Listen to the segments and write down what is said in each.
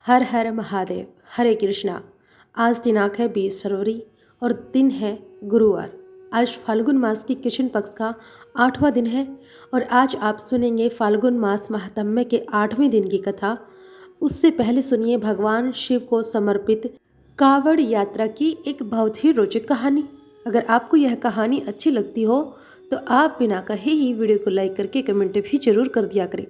हर हर महादेव। हरे कृष्णा। आज दिनांक है 20 फरवरी और दिन है गुरुवार। आज फाल्गुन मास की कृष्ण पक्ष का 8वां दिन है और आज आप सुनेंगे फाल्गुन मास महात्म्य के 8वें दिन की कथा। उससे पहले सुनिए भगवान शिव को समर्पित कावड़ यात्रा की एक बहुत ही रोचक कहानी। अगर आपको यह कहानी अच्छी लगती हो तो आप बिना कहे ही वीडियो को लाइक करके कमेंट भी जरूर कर दिया करें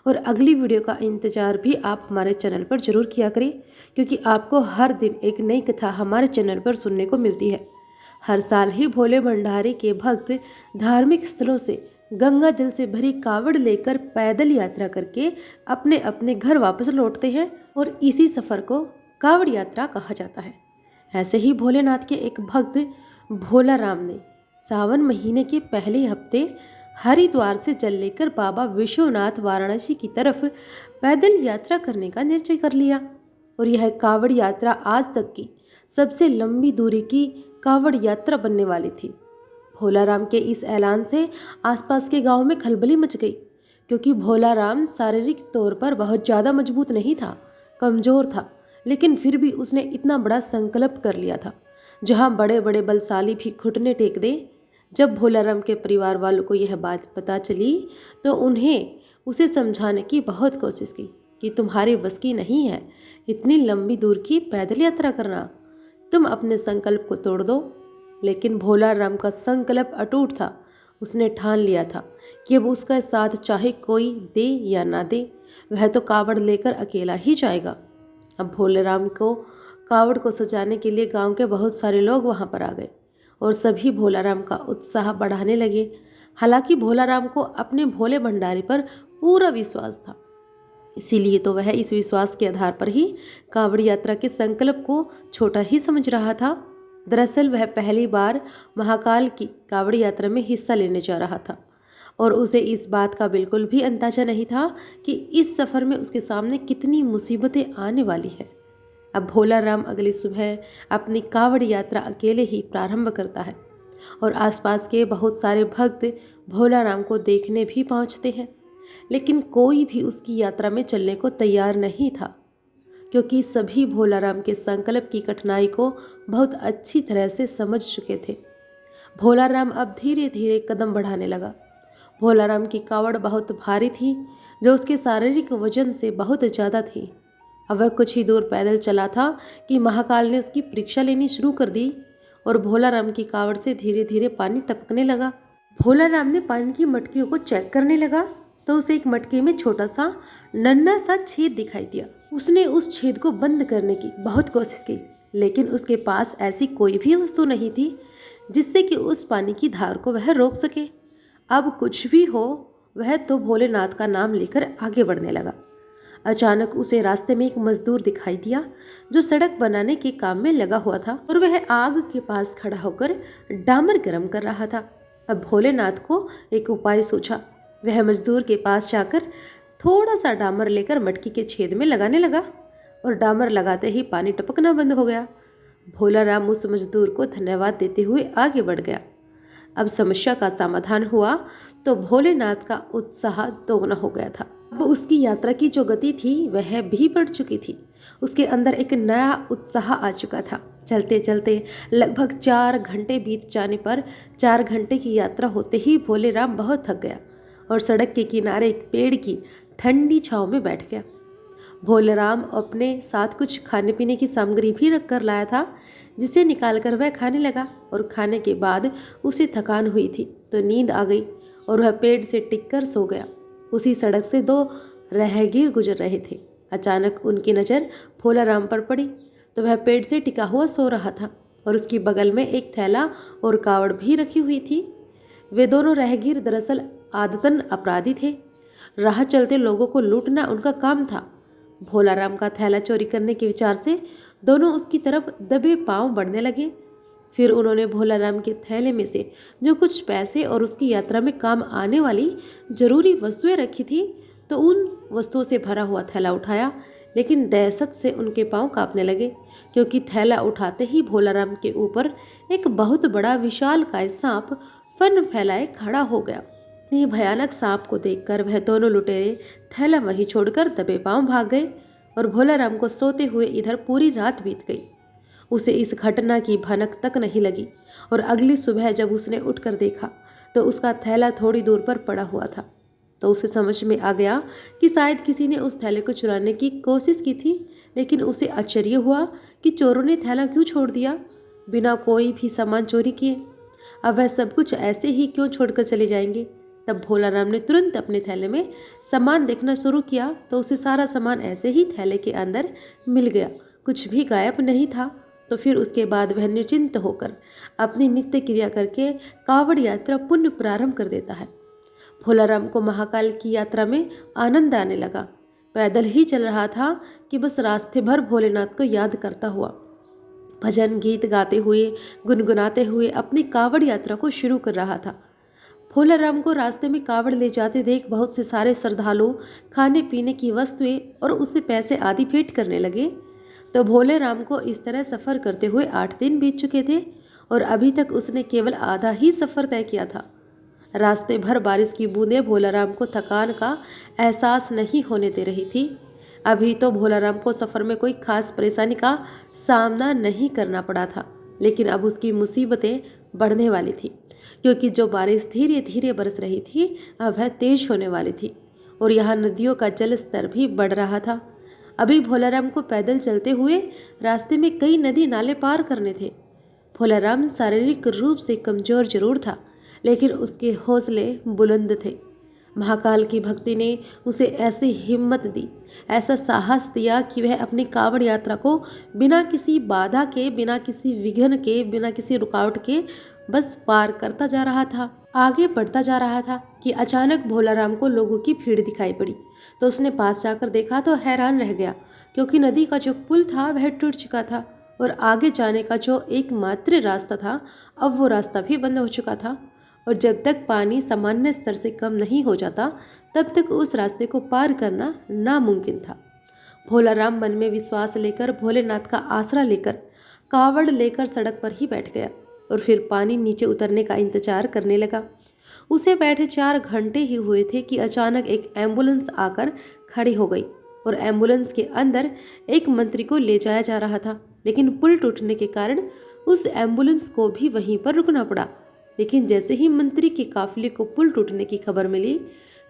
और अगली वीडियो का इंतज़ार भी आप हमारे चैनल पर ज़रूर किया करें, क्योंकि आपको हर दिन एक नई कथा हमारे चैनल पर सुनने को मिलती है। हर साल ही भोले भंडारी के भक्त धार्मिक स्थलों से गंगा जल से भरी कावड़ लेकर पैदल यात्रा करके अपने अपने घर वापस लौटते हैं और इसी सफ़र को कावड़ यात्रा कहा जाता है। ऐसे ही भोलेनाथ के एक भक्त भोला राम ने सावन महीने के पहले हफ्ते हरिद्वार से जल लेकर बाबा विश्वनाथ वाराणसी की तरफ पैदल यात्रा करने का निश्चय कर लिया और यह कावड़ यात्रा आज तक की सबसे लंबी दूरी की कावड़ यात्रा बनने वाली थी। भोला राम के इस ऐलान से आसपास के गांव में खलबली मच गई, क्योंकि भोला राम शारीरिक तौर पर बहुत ज़्यादा मजबूत नहीं था, कमज़ोर था, लेकिन फिर भी उसने इतना बड़ा संकल्प कर लिया था जहाँ बड़े बड़े बलशाली भी घुटने टेक दें। जब भोला राम के परिवार वालों को यह बात पता चली तो उन्हें उसे समझाने की बहुत कोशिश की कि तुम्हारे बस की नहीं है इतनी लंबी दूर की पैदल यात्रा करना, तुम अपने संकल्प को तोड़ दो। लेकिन भोला राम का संकल्प अटूट था। उसने ठान लिया था कि अब उसका साथ चाहे कोई दे या ना दे, वह तो कावड़ लेकर अकेला ही जाएगा। अब भोले राम को कावड़ को सजाने के लिए गांव के बहुत सारे लोग वहां पर आ गए और सभी भोला राम का उत्साह बढ़ाने लगे। हालांकि भोला राम को अपने भोले भंडारी पर पूरा विश्वास था, इसीलिए तो वह इस विश्वास के आधार पर ही कावड़ यात्रा के संकल्प को छोटा ही समझ रहा था। दरअसल वह पहली बार महाकाल की कावड़ यात्रा में हिस्सा लेने जा रहा था और उसे इस बात का बिल्कुल भी अंदाजा नहीं था कि इस सफ़र में उसके सामने कितनी मुसीबतें आने वाली है। अब भोला राम अगली सुबह अपनी कावड़ यात्रा अकेले ही प्रारंभ करता है और आसपास के बहुत सारे भक्त भोला राम को देखने भी पहुंचते हैं, लेकिन कोई भी उसकी यात्रा में चलने को तैयार नहीं था, क्योंकि सभी भोला राम के संकल्प की कठिनाई को बहुत अच्छी तरह से समझ चुके थे। भोला राम अब धीरे धीरे कदम बढ़ाने लगा। भोला राम की कावड़ बहुत भारी थी, जो उसके शारीरिक वजन से बहुत ज़्यादा थी। अब वह कुछ ही दूर पैदल चला था कि महाकाल ने उसकी परीक्षा लेनी शुरू कर दी और भोला राम की कावड़ से धीरे धीरे पानी टपकने लगा। भोला राम ने पानी की मटकियों को चेक करने लगा तो उसे एक मटके में छोटा सा नन्हा सा छेद दिखाई दिया। उसने उस छेद को बंद करने की बहुत कोशिश की, लेकिन उसके पास ऐसी कोई भी वस्तु नहीं थी जिससे कि उस पानी की धार को वह रोक सके। अब कुछ भी हो, वह तो भोलेनाथ का नाम लेकर आगे बढ़ने लगा। अचानक उसे रास्ते में एक मजदूर दिखाई दिया जो सड़क बनाने के काम में लगा हुआ था और वह आग के पास खड़ा होकर डामर गर्म कर रहा था। अब भोलेनाथ को एक उपाय सूझा। वह मजदूर के पास जाकर थोड़ा सा डामर लेकर मटकी के छेद में लगाने लगा और डामर लगाते ही पानी टपकना बंद हो गया। भोला राम उस मजदूर को धन्यवाद देते हुए आगे बढ़ गया। अब समस्या का समाधान हुआ तो भोलेनाथ का उत्साह दोगुना हो गया था। अब उसकी यात्रा की जो गति थी वह भी बढ़ चुकी थी। उसके अंदर एक नया उत्साह आ चुका था। चलते चलते लगभग 4 घंटे बीत जाने पर 4 घंटे की यात्रा होते ही भोले राम बहुत थक गया और सड़क के किनारे एक पेड़ की ठंडी छांव में बैठ गया। भोले राम अपने साथ कुछ खाने पीने की सामग्री भी रख कर लाया था, जिसे निकालकर वह खाने लगा और खाने के बाद उसे थकान हुई थी तो नींद आ गई और वह पेड़ से टिककर सो गया। उसी सड़क से 2 राहगीर गुजर रहे थे। अचानक उनकी नज़र भोला राम पर पड़ी तो वह पेड़ से टिका हुआ सो रहा था और उसकी बगल में एक थैला और कावड़ भी रखी हुई थी। वे दोनों राहगीर दरअसल आदतन अपराधी थे। राह चलते लोगों को लूटना उनका काम था। भोला राम का थैला चोरी करने के विचार से दोनों उसकी तरफ दबे पांव बढ़ने लगे। फिर उन्होंने भोला राम के थैले में से जो कुछ पैसे और उसकी यात्रा में काम आने वाली जरूरी वस्तुएं रखी थी तो उन वस्तुओं से भरा हुआ थैला उठाया, लेकिन दहशत से उनके पांव कांपने लगे, क्योंकि थैला उठाते ही भोला राम के ऊपर एक बहुत बड़ा विशालकाय सांप फन फैलाए खड़ा हो गया। भयानक सांप को देखकर वह दोनों लुटेरे थैला वहीं छोड़कर दबे पांव भाग गए और भोलाराम को सोते हुए इधर पूरी रात बीत गई। उसे इस घटना की भनक तक नहीं लगी और अगली सुबह जब उसने उठकर देखा तो उसका थैला थोड़ी दूर पर पड़ा हुआ था। तो उसे समझ में आ गया कि शायद किसी ने उस थैले को चुराने की कोशिश की थी, लेकिन उसे आश्चर्य हुआ कि चोरों ने थैला क्यों छोड़ दिया बिना कोई भी सामान चोरी किए। अब वह सब कुछ ऐसे ही क्यों छोड़कर चले जाएंगे। तब भोलाराम ने तुरंत अपने थैले में सामान देखना शुरू किया तो उसे सारा सामान ऐसे ही थैले के अंदर मिल गया, कुछ भी गायब नहीं था। तो फिर उसके बाद वह निश्चिंत होकर अपनी नित्य क्रिया करके कांवड़ यात्रा पुण्य प्रारंभ कर देता है। भोलाराम को महाकाल की यात्रा में आनंद आने लगा। पैदल ही चल रहा था कि बस रास्ते भर भोलेनाथ को याद करता हुआ भजन गीत गाते हुए गुनगुनाते हुए अपनी कांवड़ यात्रा को शुरू कर रहा था। भोलाराम को रास्ते में कांवड़ ले जाते देख बहुत से सारे श्रद्धालु खाने पीने की वस्तुएं और उससे पैसे आदि भेंट करने लगे। तो भोलेराम को इस तरह सफ़र करते हुए 8 दिन बीत चुके थे और अभी तक उसने केवल आधा ही सफ़र तय किया था। रास्ते भर बारिश की बूंदें भोलाराम को थकान का एहसास नहीं होने दे रही थी। अभी तो भोलाराम को सफ़र में कोई खास परेशानी का सामना नहीं करना पड़ा था, लेकिन अब उसकी मुसीबतें बढ़ने वाली थी, क्योंकि जो बारिश धीरे धीरे बरस रही थी अब वह तेज होने वाली थी और यहाँ नदियों का जल स्तर भी बढ़ रहा था। अभी भोलाराम को पैदल चलते हुए रास्ते में कई नदी नाले पार करने थे। भोलाराम शारीरिक रूप से कमज़ोर जरूर था, लेकिन उसके हौसले बुलंद थे। महाकाल की भक्ति ने उसे ऐसी हिम्मत दी, ऐसा साहस दिया कि वह अपनी कांवड़ यात्रा को बिना किसी बाधा के, बिना किसी विघ्न के, बिना किसी रुकावट के बस पार करता जा रहा था, आगे बढ़ता जा रहा था कि अचानक भोलाराम को लोगों की भीड़ दिखाई पड़ी। तो उसने पास जाकर देखा तो हैरान रह गया, क्योंकि नदी का जो पुल था वह टूट चुका था और आगे जाने का जो एकमात्र रास्ता था अब वो रास्ता भी बंद हो चुका था। और जब तक पानी सामान्य स्तर से कम नहीं हो जाता तब तक उस रास्ते को पार करना नामुमकिन था। भोलाराम मन में विश्वास लेकर, भोलेनाथ का आसरा लेकर, कावड़ लेकर सड़क पर ही बैठ गया और फिर पानी नीचे उतरने का इंतजार करने लगा। उसे बैठे 4 घंटे ही हुए थे कि अचानक एक एम्बुलेंस आकर खड़ी हो गई और एम्बुलेंस के अंदर एक मंत्री को ले जाया जा रहा था, लेकिन पुल टूटने के कारण उस एम्बुलेंस को भी वहीं पर रुकना पड़ा। लेकिन जैसे ही मंत्री के काफिले को पुल टूटने की खबर मिली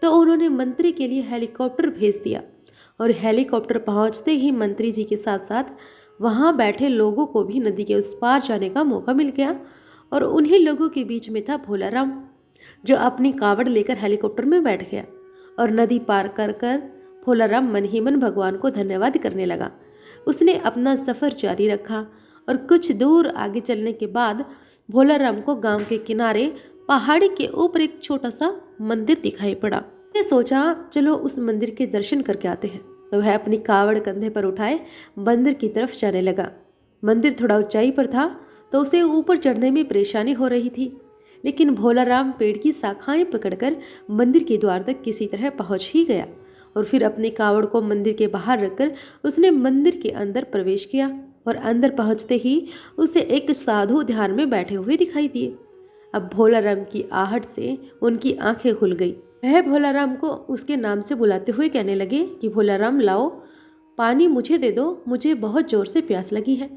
तो उन्होंने मंत्री के लिए हेलीकॉप्टर भेज दिया और हेलीकॉप्टर पहुंचते ही मंत्री जी के साथ साथ वहां बैठे लोगों को भी नदी के उस पार जाने का मौका मिल गया। और उन्हीं लोगों के बीच में था भोलाराम, जो अपनी कावड़ लेकर हेलीकॉप्टर में बैठ गया और नदी पार कर कर भोलाराम मन ही मन भगवान को धन्यवाद करने लगा। उसने अपना सफ़र जारी रखा और कुछ दूर आगे चलने के बाद भोलाराम को गांव के किनारे पहाड़ी के ऊपर एक छोटा सा मंदिर दिखाई पड़ा। उसने सोचा चलो उस मंदिर के दर्शन करके आते हैं। तो वह अपनी कावड़ कंधे पर उठाए मंदिर की तरफ जाने लगा। मंदिर थोड़ा ऊंचाई पर था तो उसे ऊपर चढ़ने में परेशानी हो रही थी, लेकिन भोलाराम पेड़ की शाखाएं पकड़कर मंदिर के द्वार तक किसी तरह पहुंच ही गया और फिर अपनी कावड़ को मंदिर के बाहर रखकर उसने मंदिर के अंदर प्रवेश किया और अंदर पहुंचते ही उसे एक साधु ध्यान में बैठे हुए दिखाई दिए। अब भोलाराम की आहट से उनकी आंखें खुल गई। वह भोलाराम को उसके नाम से बुलाते हुए कहने लगे कि भोलाराम लाओ पानी मुझे दे दो, मुझे बहुत जोर से प्यास लगी है।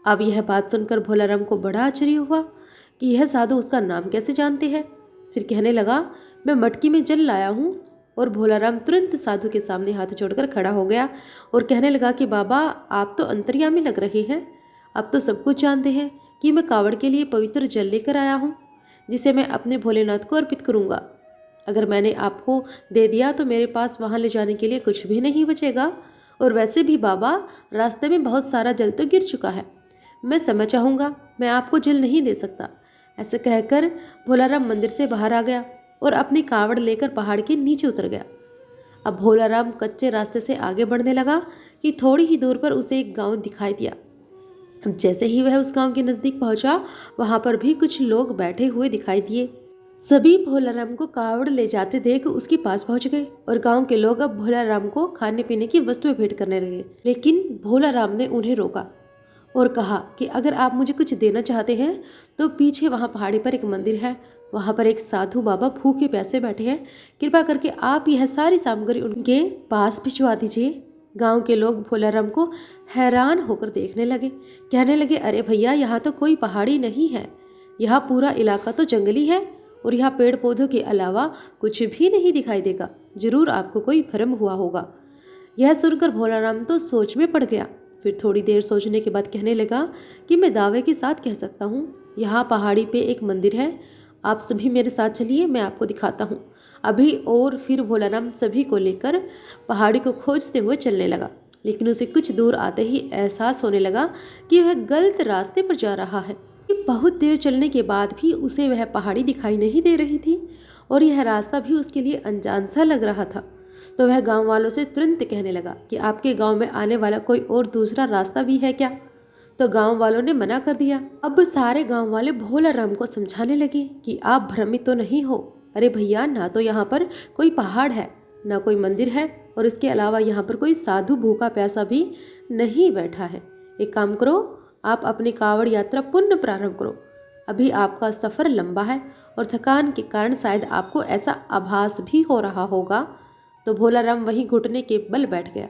अब यह बात सुनकर भोलाराम को बड़ा आश्चर्य हुआ कि यह साधु उसका नाम कैसे जानते हैं। फिर कहने लगा मैं मटकी में जल लाया हूँ। और भोलाराम तुरंत साधु के सामने हाथ जोड़कर खड़ा हो गया और कहने लगा कि बाबा आप तो अंतर्यामी लग रहे हैं, अब तो सब कुछ जानते हैं कि मैं कावड़ के लिए पवित्र जल लेकर आया हूँ, जिसे मैं अपने भोलेनाथ को अर्पित करूँगा। अगर मैंने आपको दे दिया तो मेरे पास वहाँ ले जाने के लिए कुछ भी नहीं बचेगा। और वैसे भी बाबा रास्ते में बहुत सारा जल तो गिर चुका है, मैं समय चाहूँगा, मैं आपको जल नहीं दे सकता। ऐसे कहकर भोलाराम मंदिर से बाहर आ गया और अपनी कावड़ लेकर पहाड़ के नीचे उतर गया। अब भोलाराम कच्चे रास्ते से आगे बढ़ने लगा कि थोड़ी ही दूर पर उसे एक गांव दिखाई दिया। अब जैसे ही वह उस गांव के नज़दीक पहुंचा वहां पर भी कुछ लोग बैठे हुए दिखाई दिए। सभी भोलाराम को कावड़ ले जाते देख उसके पास पहुंच गए और गांव के लोग अब भोलाराम को खाने पीने की वस्तुएं भेंट करने लगे। लेकिन भोलाराम ने उन्हें रोका और कहा कि अगर आप मुझे कुछ देना चाहते हैं तो पीछे वहाँ पहाड़ी पर एक मंदिर है, वहाँ पर एक साधु बाबा भूखे प्यासे बैठे हैं, कृपा करके आप यह सारी सामग्री उनके पास भिजवा दीजिए। गांव के लोग भोलाराम को हैरान होकर देखने लगे। कहने लगे, अरे भैया, यहाँ तो कोई पहाड़ी नहीं है, यहाँ पूरा इलाका तो जंगली है और यहाँ पेड़ पौधों के अलावा कुछ भी नहीं दिखाई देगा। जरूर आपको कोई भ्रम हुआ होगा। यह सुनकर भोलाराम तो सोच में पड़ गया। फिर थोड़ी देर सोचने के बाद कहने लगा कि मैं दावे के साथ कह सकता हूँ, यहाँ पहाड़ी पे एक मंदिर है। आप सभी मेरे साथ चलिए, मैं आपको दिखाता हूँ अभी। और फिर भोलाराम सभी को लेकर पहाड़ी को खोजते हुए चलने लगा। लेकिन उसे कुछ दूर आते ही एहसास होने लगा कि वह गलत रास्ते पर जा रहा है। बहुत देर चलने के बाद भी उसे वह पहाड़ी दिखाई नहीं दे रही थी और यह रास्ता भी उसके लिए अनजान सा लग रहा था। तो वह गांव वालों से तुरंत कहने लगा कि आपके गांव में आने वाला कोई और दूसरा रास्ता भी है क्या? तो गांव वालों ने मना कर दिया। अब सारे गांव वाले भोलाराम को समझाने लगे कि आप भ्रमित तो नहीं हो। अरे भैया, ना तो यहाँ पर कोई पहाड़ है, ना कोई मंदिर है, और इसके अलावा यहाँ पर कोई साधु भूखा प्यासा भी नहीं बैठा है। एक काम करो, आप अपनी कांवड़ यात्रा पुनः प्रारंभ करो। अभी आपका सफ़र लंबा है और थकान के कारण शायद आपको ऐसा आभास भी हो रहा होगा। तो भोलाराम वहीं घुटने के बल बैठ गया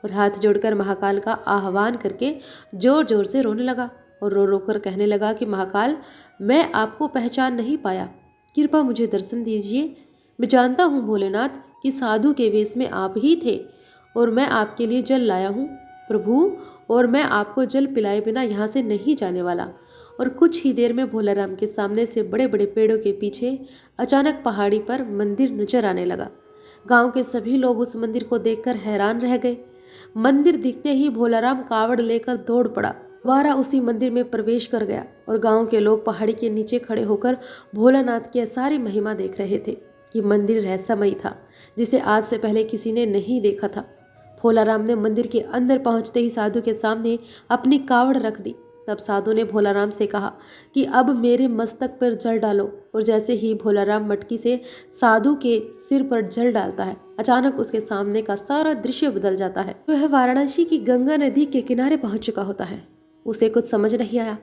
और हाथ जोड़कर महाकाल का आह्वान करके जोर जोर से रोने लगा और रो रो कर कहने लगा कि महाकाल, मैं आपको पहचान नहीं पाया, कृपा मुझे दर्शन दीजिए। मैं जानता हूँ भोलेनाथ कि साधु के वेश में आप ही थे और मैं आपके लिए जल लाया हूँ प्रभु, और मैं आपको जल पिलाए बिना यहाँ से नहीं जाने वाला। और कुछ ही देर में भोलाराम के सामने से बड़े बड़े पेड़ों के पीछे अचानक पहाड़ी पर मंदिर नजर आने लगा। गांव के सभी लोग उस मंदिर को देखकर हैरान रह गए। मंदिर दिखते ही भोलाराम कावड़ लेकर दौड़ पड़ा, दोबारा उसी मंदिर में प्रवेश कर गया और गांव के लोग पहाड़ी के नीचे खड़े होकर भोलानाथ की सारी महिमा देख रहे थे कि मंदिर रहस्यमयी था, जिसे आज से पहले किसी ने नहीं देखा था। भोलाराम ने मंदिर के अंदर पहुंचते ही साधु के सामने अपनी कावड़ रख दी। तब साधु ने भोलाराम से कहा कि अब मेरे मस्तक पर जल डालो। और जैसे ही भोलाराम मटकी से साधु के सिर पर जल डालता है, अचानक उसके सामने का सारा दृश्य बदल जाता है। वह वाराणसी की गंगा नदी के किनारे पहुंच चुका होता है। उसे कुछ समझ नहीं आया,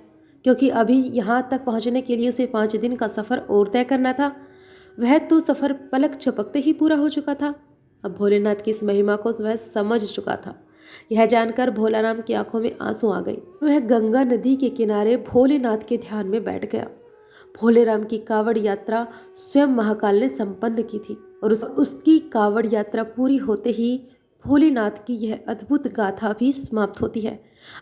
क्योंकि अभी यहाँ तक पहुँचने के लिए उसे 5 दिन का सफ़र और तय करना था। वह तो सफ़र पलक झपकते ही पूरा हो चुका था। अब भोलेनाथ की इस महिमा को वह समझ चुका था। यह जानकर भोलाराम की आंखों में आंसू आ गए। वह गंगा नदी के किनारे भोलेनाथ के ध्यान में बैठ गया। भोलेराम की कावड़ यात्रा स्वयं महाकाल ने संपन्न की थी और उसकी कावड़ यात्रा पूरी होते ही भोलेनाथ की यह अद्भुत गाथा भी समाप्त होती है।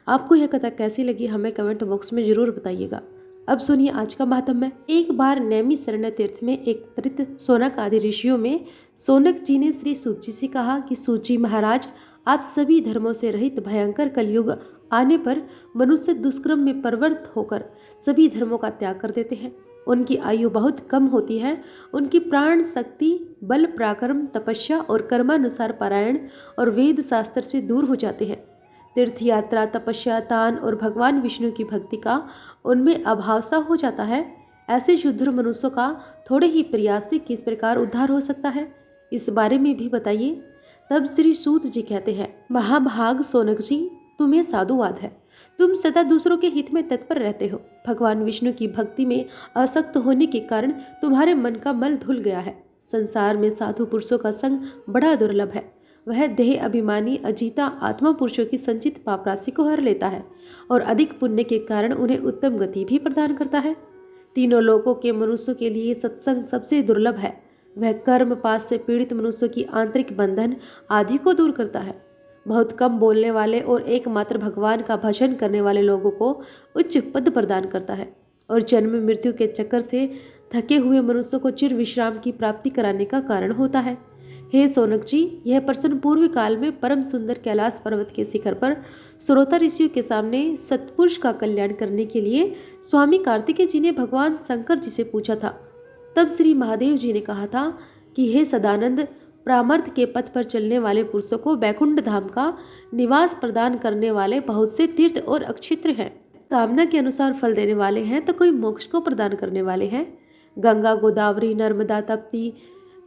आपको यह कथा कैसी लगी हमें कमेंट बॉक्स में जरूर बताइएगा। अब सुनिए आज का महात्म्य। एक बार नैमिषारण्य तीर्थ में एकत्रित सोनक आदि ऋषियों में सोनक जी ने श्री सूत जी से कहा कि सूत जी महाराज, आप सभी धर्मों से रहित भयंकर कलयुग आने पर मनुष्य दुष्कर्म में प्रवृत्त होकर सभी धर्मों का त्याग कर देते हैं। उनकी आयु बहुत कम होती है। उनकी प्राण शक्ति बल पराक्रम तपस्या और कर्मानुसार पारायण और वेद शास्त्र से दूर हो जाते हैं। तीर्थ यात्रा तपस्या दान और भगवान विष्णु की भक्ति का उनमें अभाव सा हो जाता है। ऐसे शुद्ध मनुष्यों का थोड़े ही प्रयास से किस प्रकार उद्धार हो सकता है, इस बारे में भी बताइए। तब श्री सूत जी कहते हैं, महाभाग सोनक जी, तुम्हें साधुवाद है। तुम सदा दूसरों के हित में तत्पर रहते हो। भगवान विष्णु की भक्ति में आसक्त होने के कारण तुम्हारे मन का मल धुल गया है। संसार में साधु पुरुषों का संग बड़ा दुर्लभ है। वह देह अभिमानी अजीता आत्मा पुरुषों की संचित पाप राशि को हर लेता है और अधिक पुण्य के कारण उन्हें उत्तम गति भी प्रदान करता है। तीनों लोकों के मनुष्यों के लिए सत्संग सबसे दुर्लभ है। वह कर्म पास से पीड़ित मनुष्यों की आंतरिक बंधन आदि को दूर करता है। बहुत कम बोलने वाले और एकमात्र भगवान का भजन करने वाले लोगों को उच्च पद प्रदान करता है और जन्म मृत्यु के चक्कर से थके हुए मनुष्यों को चिर विश्राम की प्राप्ति कराने का कारण होता है। हे सोनक जी, यह प्रश्न पूर्व काल में परम सुंदर कैलाश पर्वत के शिखर पर श्रोता ऋषियों के सामने सत्पुरुष का कल्याण करने के लिए स्वामी कार्तिकेय जी ने भगवान शंकर जी से पूछा था। तब श्री महादेव जी ने कहा था कि हे सदानंद, प्रामर्थ के पथ पर चलने वाले पुरुषों को बैकुंठ धाम का निवास प्रदान करने वाले बहुत से तीर्थ और अक्षेत्र हैं। कामना के अनुसार फल देने वाले हैं तो कोई मोक्ष को प्रदान करने वाले हैं। गंगा गोदावरी नर्मदा तप्ती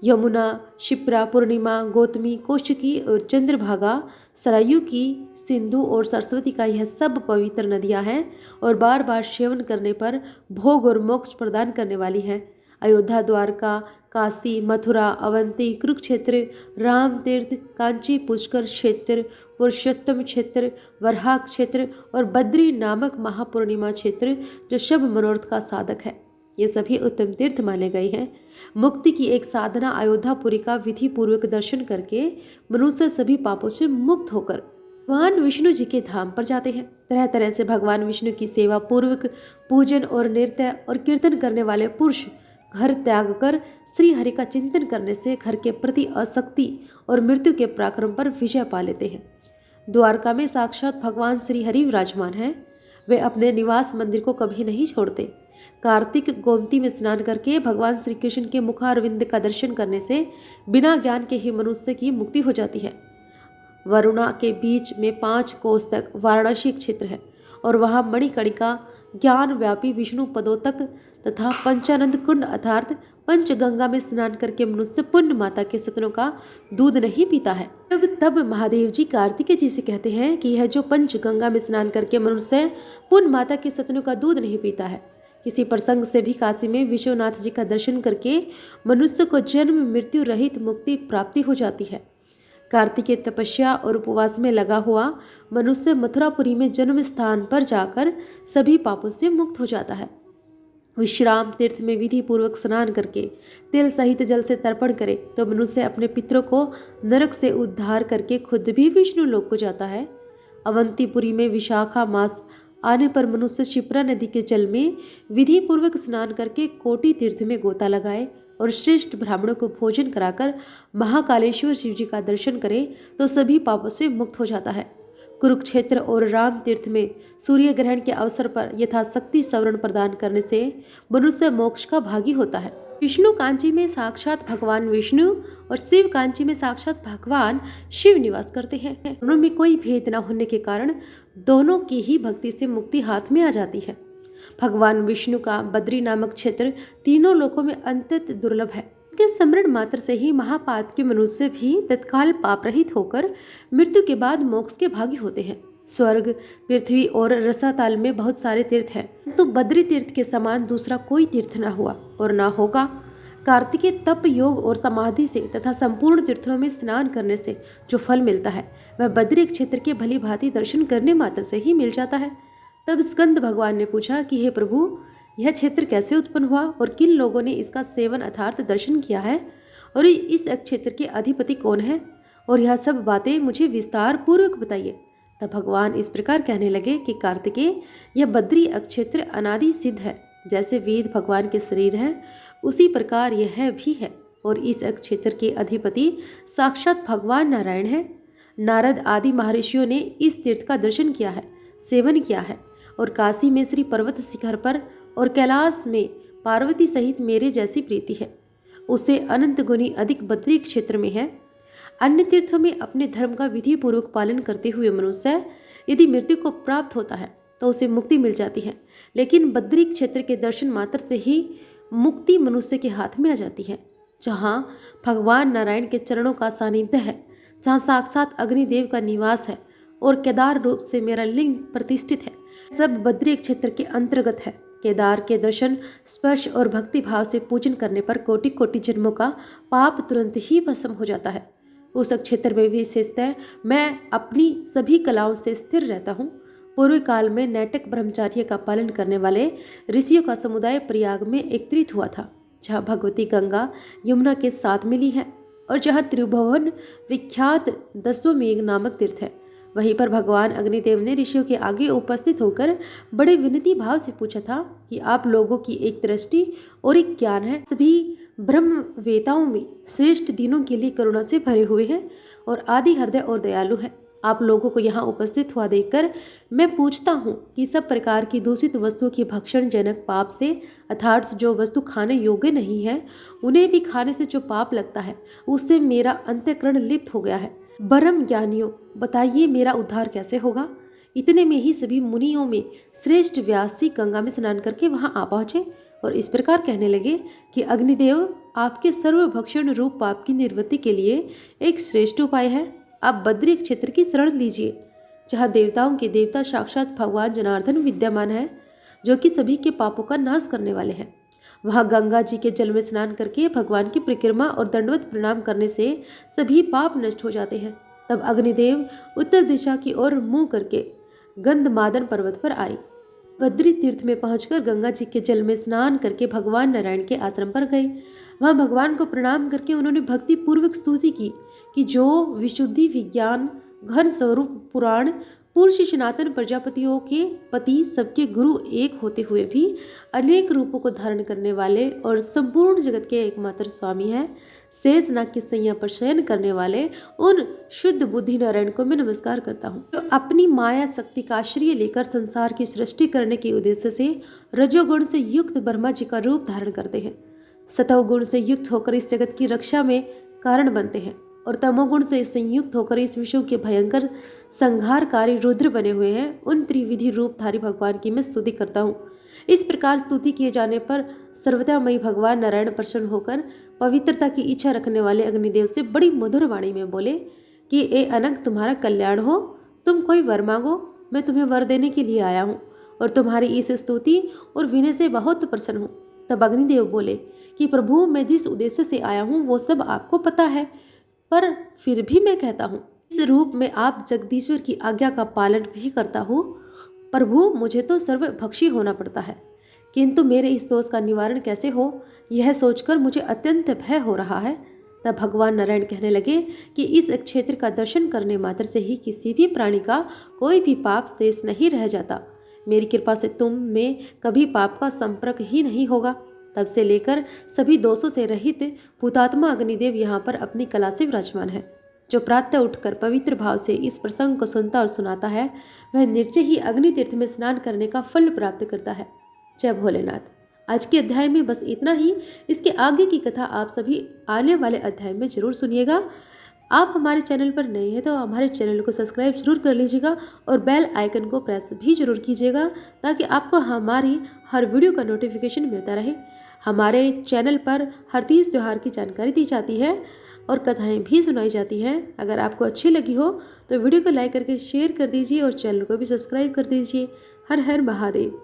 यमुना शिप्रा पूर्णिमा गौतमी कौशिकी और चंद्रभागा सरयू की सिंधु और सरस्वती का यह सब पवित्र नदियां हैं और बार बार सेवन करने पर भोग और मोक्ष प्रदान करने वाली हैं। अयोध्या, द्वारका, काशी, मथुरा, अवंती, कुरुक्षेत्र, राम तीर्थ, कांची, पुष्कर क्षेत्र, पुरुषोत्तम क्षेत्र, वराह क्षेत्र और बद्री नामक महापूर्णिमा क्षेत्र जो शब मनोरथ का साधक है, ये सभी उत्तम तीर्थ माने गए हैं। मुक्ति की एक साधना अयोध्यापुरी का विधि पूर्वक दर्शन करके मनुष्य सभी पापों से मुक्त होकर भगवान विष्णु जी के धाम पर जाते हैं। तरह तरह से भगवान विष्णु की सेवा पूर्वक पूजन और नृत्य और कीर्तन करने वाले पुरुष घर त्याग कर श्री हरि का चिंतन करने से घर के प्रति आसक्ति और मृत्यु के पराक्रम पर विजय पा लेते हैं। द्वारका में साक्षात भगवान श्री हरि विराजमान हैं। वे अपने निवास मंदिर को कभी नहीं छोड़ते। कार्तिक गोमती में स्नान करके भगवान श्री कृष्ण के मुखारविंद का दर्शन करने से बिना ज्ञान के ही मनुष्य की मुक्ति हो जाती है। वरुणा के बीच में 5 कोस तक वाराणसी क्षेत्र है और वहाँ मणिकर्णिका ज्ञान व्यापी विष्णु पदों तक तथा पंचानंद कुंड अर्थात पंचगंगा में स्नान करके मनुष्य पुण्य माता के सतनों का दूध नहीं पीता है। तब महादेव जी कार्तिकेय जी से कहते हैं कि यह जो पंचगंगा में स्नान करके मनुष्य पुण्य माता के सतनों का दूध नहीं पीता है, किसी प्रसंग से भी काशी में विश्वनाथ जी का दर्शन करके मनुष्य को जन्म मृत्यु रहित मुक्ति प्राप्ति हो जाती है। कार्तिकेय तपस्या और उपवास में लगा हुआ मनुष्य मथुरापुरी में जन्म स्थान पर जाकर सभी पापों से मुक्त हो जाता है। विश्राम तीर्थ में विधि पूर्वक स्नान करके तेल सहित जल से तर्पण करे तो मनुष्य अपने पितरों को नरक से उद्धार करके खुद भी विष्णु लोक को जाता है। अवंतीपुरी में विशाखा मास आने पर मनुष्य शिप्रा नदी के जल में विधि पूर्वक स्नान करके कोटि तीर्थ में गोता लगाए और श्रेष्ठ ब्राह्मणों को भोजन कराकर महाकालेश्वर शिव जी का दर्शन करे तो सभी पापों से मुक्त हो जाता है। कुरुक्षेत्र और राम तीर्थ में सूर्य ग्रहण के अवसर पर यथाशक्ति सवरण प्रदान करने से मनुष्य मोक्ष का भागी होता है। विष्णु कांची में साक्षात भगवान विष्णु और शिव कांची में साक्षात भगवान शिव निवास करते हैं। दोनों में कोई भेद न होने के कारण दोनों की ही भक्ति से मुक्ति हाथ में आ जाती है। भगवान विष्णु का बद्री नामक क्षेत्र तीनों लोकों में अत्यंत दुर्लभ है। इसके स्मरण मात्र से ही महापात के मनुष्य भी तत्काल पाप रहित होकर मृत्यु के बाद मोक्ष के भागी होते हैं। स्वर्ग, पृथ्वी और रसातल में बहुत सारे तीर्थ हैं, तो बद्री तीर्थ के समान दूसरा कोई तीर्थ न हुआ और न होगा। कार्तिकेय तप, योग और समाधि से तथा संपूर्ण तीर्थों में स्नान करने से जो फल मिलता है वह बद्री क्षेत्र के भली भांति दर्शन करने मात्र से ही मिल जाता है। तब स्कंद भगवान ने पूछा कि हे प्रभु, यह क्षेत्र कैसे उत्पन्न हुआ और किन लोगों ने इसका सेवन अर्थात दर्शन किया है और इस क्षेत्र के अधिपति कौन है, और यह सब बातें मुझे विस्तार पूर्वक बताइए। तब भगवान इस प्रकार कहने लगे कि कार्तिकेय, यह बद्री क्षेत्र अनादि सिद्ध है। जैसे वेद भगवान के शरीर है उसी प्रकार यह भी है और इस क्षेत्र के अधिपति साक्षात भगवान नारायण है। नारद आदि महर्षियों ने इस तीर्थ का दर्शन किया है, सेवन किया है और काशी में श्री पर्वत शिखर पर और कैलाश में पार्वती सहित मेरे जैसी प्रीति है, उससे अनंत गुनी अधिक बद्री क्षेत्र में है। अन्य तीर्थों में अपने धर्म का विधि पूर्वक पालन करते हुए मनुष्य यदि मृत्यु को प्राप्त होता है तो उसे मुक्ति मिल जाती है, लेकिन बद्री क्षेत्र के दर्शन मात्र से ही मुक्ति मनुष्य के हाथ में आ जाती है। जहाँ भगवान नारायण के चरणों का सानिध्य है, जहाँ साक्षात अग्निदेव का निवास है और केदार रूप से मेरा लिंग प्रतिष्ठित है, सब बद्री क्षेत्र के अंतर्गत है। केदार के दर्शन, स्पर्श और भक्ति भाव से पूजन करने पर कोटि कोटि जन्मों का पाप तुरंत ही भस्म हो जाता है। उस क्षेत्र में विशेषतः मैं अपनी सभी कलाओं से स्थिर रहता हूँ। पूर्व काल में नैतिक ब्रह्मचार्य का पालन करने वाले ऋषियों का समुदाय प्रयाग में एकत्रित हुआ था, जहाँ भगवती गंगा यमुना के साथ मिली है और जहाँ त्रिभुवन विख्यात दस्वमेघ नामक तीर्थ है। वहीं पर भगवान अग्निदेव ने ऋषियों के आगे उपस्थित होकर बड़े विनती भाव से पूछा था कि आप लोगों की एक दृष्टि और एक ज्ञान है, सभी ब्रह्मवेताओं में श्रेष्ठ दिनों के लिए करुणा से भरे हुए हैं और आदि हृदय और दयालु है। आप लोगों को यहाँ उपस्थित हुआ देखकर मैं पूछता हूँ कि सब प्रकार की दूषित वस्तुओं की भक्षण जनक पाप से अर्थात जो वस्तु खाने योग्य नहीं है उन्हें भी खाने से जो पाप लगता है उससे मेरा अंतःकरण लिप्त हो गया है। ब्रह्म ज्ञानियों, बताइए मेरा उद्धार कैसे होगा। इतने में ही सभी मुनियों में श्रेष्ठ व्यास जी गंगा में स्नान करके वहाँ आ पहुँचे और इस प्रकार कहने लगे कि अग्निदेव, आपके सर्वभक्षण रूप पाप की निवृत्ति के लिए एक श्रेष्ठ उपाय है। आप बद्री क्षेत्र की शरण लीजिए, जहाँ देवताओं के देवता साक्षात भगवान जनार्दन विद्यमान है, जो कि सभी के पापों का नाश करने वाले हैं। वहाँ गंगा जी के जल में स्नान करके भगवान की परिक्रमा और दंडवत प्रणाम करने से सभी पाप नष्ट हो जाते हैं। तब अग्निदेव उत्तर दिशा की ओर मुंह करके गंधमादन पर्वत पर आई। बद्री तीर्थ में पहुंचकर गंगा जी के जल में स्नान करके भगवान नारायण के आश्रम पर गए। वहां भगवान को प्रणाम करके उन्होंने भक्ति पूर्वक स्तुति की कि जो विशुद्धि, विज्ञान, घन स्वरूप, पुराण, पुरुष, सनातन प्रजापतियों के पति, सबके गुरु एक होते हुए भी अनेक रूपों को धारण करने वाले और संपूर्ण जगत के एकमात्र स्वामी हैं, शेषनाग की सैया पर शयन करने वाले उन शुद्ध बुद्धि नारायण को मैं नमस्कार करता हूँ, जो अपनी माया शक्ति का आश्रय लेकर संसार की सृष्टि करने के उद्देश्य से रजोगुण से युक्त ब्रह्मा जी का रूप धारण करते हैं, सतोगुण से युक्त होकर इस जगत की रक्षा में कारण बनते हैं और तमोगुण से संयुक्त होकर इस विश्व के भयंकर संहारकारी रुद्र बने हुए हैं। उन त्रिविधि रूपधारी भगवान की मैं स्तुति करता हूँ। इस प्रकार स्तुति किए जाने पर सर्वतामयी भगवान नारायण प्रसन्न होकर पवित्रता की इच्छा रखने वाले अग्निदेव से बड़ी मधुर वाणी में बोले कि ए अनंत, तुम्हारा कल्याण हो, तुम कोई वर मांगो, मैं तुम्हें वर देने के लिए आया हूँ और तुम्हारी इस स्तुति और विनय से बहुत प्रसन्न हूँ। तब अग्निदेव बोले कि प्रभु, मैं जिस उद्देश्य से आया हूँ वो सब आपको पता है, पर फिर भी मैं कहता हूँ, इस रूप में आप जगदीश्वर की आज्ञा का पालन भी करता हूँ। प्रभु, मुझे तो सर्वभक्षी होना पड़ता है, किंतु मेरे इस दोष का निवारण कैसे हो, यह सोचकर मुझे अत्यंत भय हो रहा है। तब भगवान नारायण कहने लगे कि इस क्षेत्र का दर्शन करने मात्र से ही किसी भी प्राणी का कोई भी पाप शेष नहीं रह जाता। मेरी कृपा से तुम में कभी पाप का संपर्क ही नहीं होगा। तब से लेकर सभी दोषों से रहित भूतात्मा अग्निदेव यहाँ पर अपनी कला से विराजमान है। जो प्रातः उठकर पवित्र भाव से इस प्रसंग को सुनता और सुनाता है, वह निश्चय ही अग्नि तीर्थ में स्नान करने का फल प्राप्त करता है। जय भोलेनाथ। आज के अध्याय में बस इतना ही। इसके आगे की कथा आप सभी आने वाले अध्याय में जरूर सुनिएगा। आप हमारे चैनल पर नए हैं तो हमारे चैनल को सब्सक्राइब जरूर कर लीजिएगा और बेल आइकन को प्रेस भी जरूर कीजिएगा, ताकि आपको हमारी हर वीडियो का नोटिफिकेशन मिलता रहे। हमारे चैनल पर हर तीज त्यौहार की जानकारी दी जाती है और कथाएं भी सुनाई जाती हैं। अगर आपको अच्छी लगी हो तो वीडियो को लाइक करके शेयर कर दीजिए और चैनल को भी सब्सक्राइब कर दीजिए। हर हर महादेव।